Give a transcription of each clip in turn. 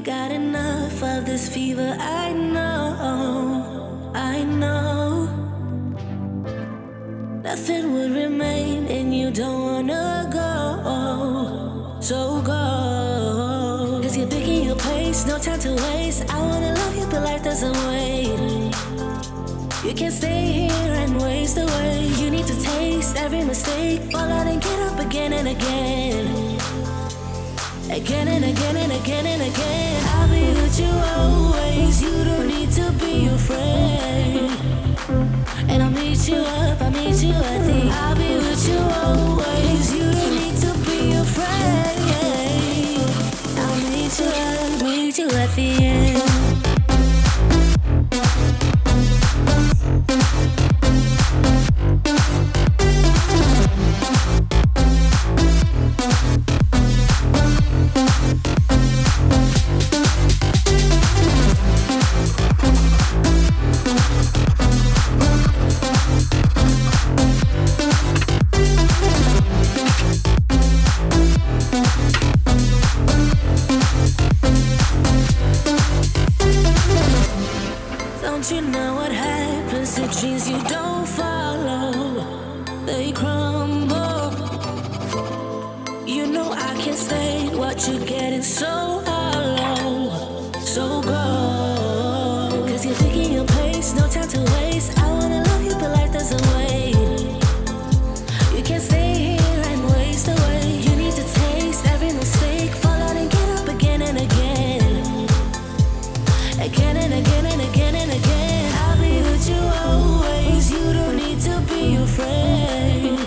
got enough of this fever. I know nothing would remain and you don't wanna go. So go, 'cause you're picking your pace, no time to waste. I wanna love you but life doesn't wait. You can't stay here and waste away. You need to taste every mistake, fall out and get up again and again. Again and again and again and again. I'll be with you always. You don't need to be afraid. And I'll meet you up, I'll meet you at the. I'll be with you always. You don't need to be afraid. I'll meet you up, meet you at the end. You know what happens to dreams you don't follow. They crumble. You know I can't stay. What you're getting so hollow. So go, 'cause you're picking your pace, no time to waste. I wanna love you but life doesn't wait. You can't stay here and waste away. You need to taste every mistake, fall out and get up again and again. Again and again and again and again. I'll be with you always. You don't need to be afraid.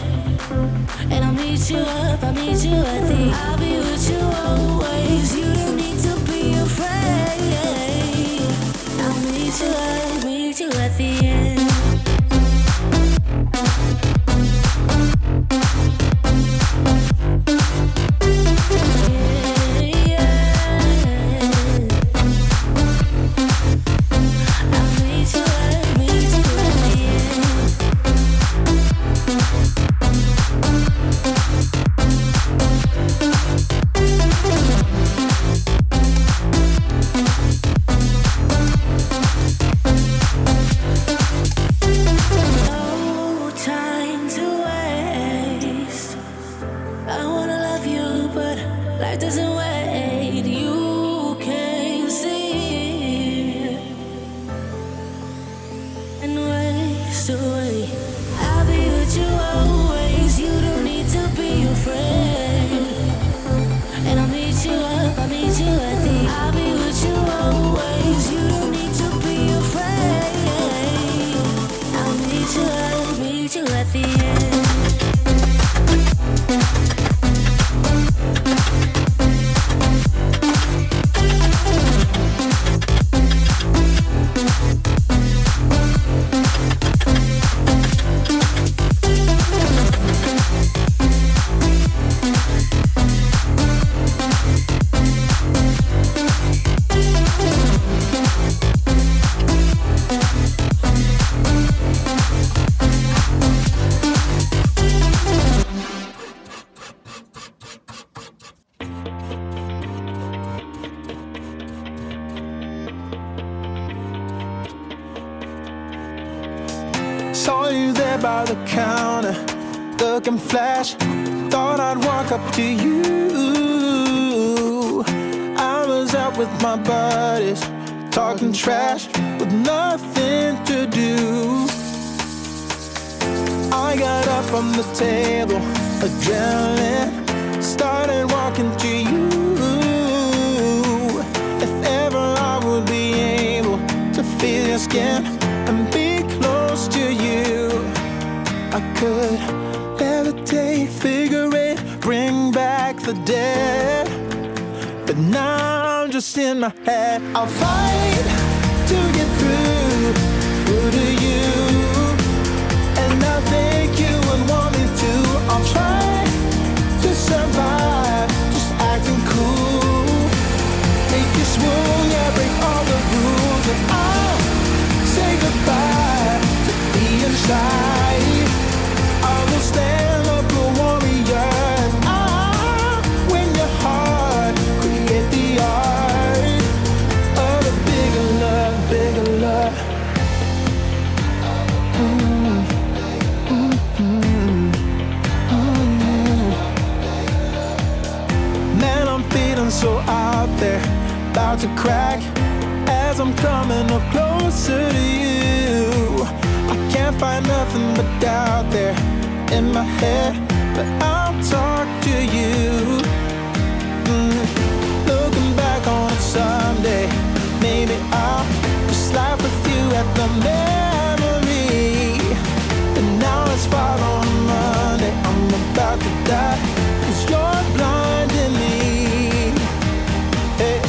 And I'll meet you up, I'll meet you at the. I'll be with you always. You don't need to be afraid. I'll meet you up, meet you at the end. Saw you there by the counter, looking flash. Thought I'd walk up to you. I was out with my buddies, talking trash with nothing to do. I got up from the table, adrenaline, started walking to you. If ever I would be able to feel your skin and be close to you, I could levitate, figure it, bring back the dead. But now I'm just in my head. I'll fight to get through to you, and I think you would want me to. I'll try to survive, just acting cool. Make you swoon, yeah, break all the rules, and I'll say goodbye to being shy. I will stand up a warrior, and I'll win your heart, create the art. about to crack as I'm coming up closer to you. I can't find nothing but doubt there in my head, but I'll talk to you. Looking back on it someday, maybe I'll just laugh with you at the memory. And now let's fall on Monday. I'm about to die, 'cause you're blinding me. Hey,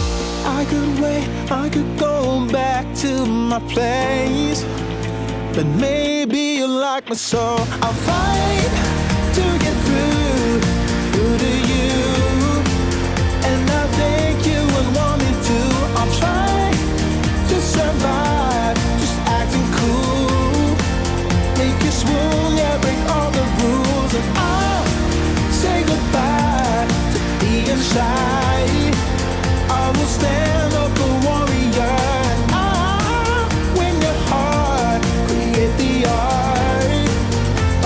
I could wait, I could go back to my place, but maybe you like me, so I'll fight to get through to you. And I think you would want me to. I'll try to survive, just acting cool. Make you swoon, yeah, break all the rules. And I'll say goodbye to being shy. I will stand up a warrior, and I'll win your heart, create the art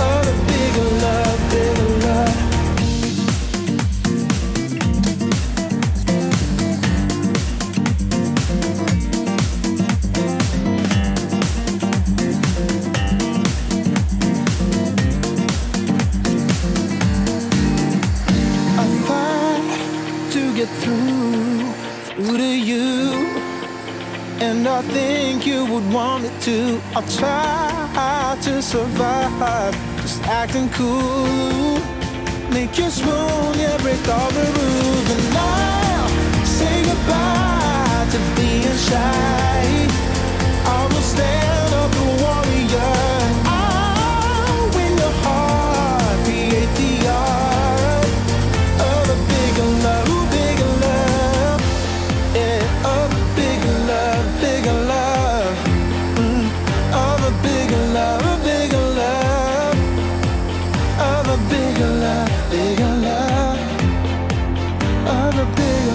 of a bigger love, bigger love. I fight to get through to you, and I think you would want me to. I'll try to survive, just acting cool. Make you swoon, yeah, break all the rules. And I'll say goodbye to being shy. I will stand up a warrior, and I'll win your heart, create the art of a bigger love, bigger love. Yeah, of a bigger love, bigger love. Of a bigger love, a bigger love. Of a bigger love, bigger love. Of a bigger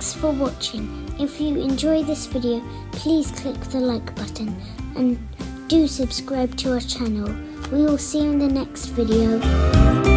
Thanks for watching. If you enjoyed this video, please click the like button and do subscribe to our channel. We will see you in the next video.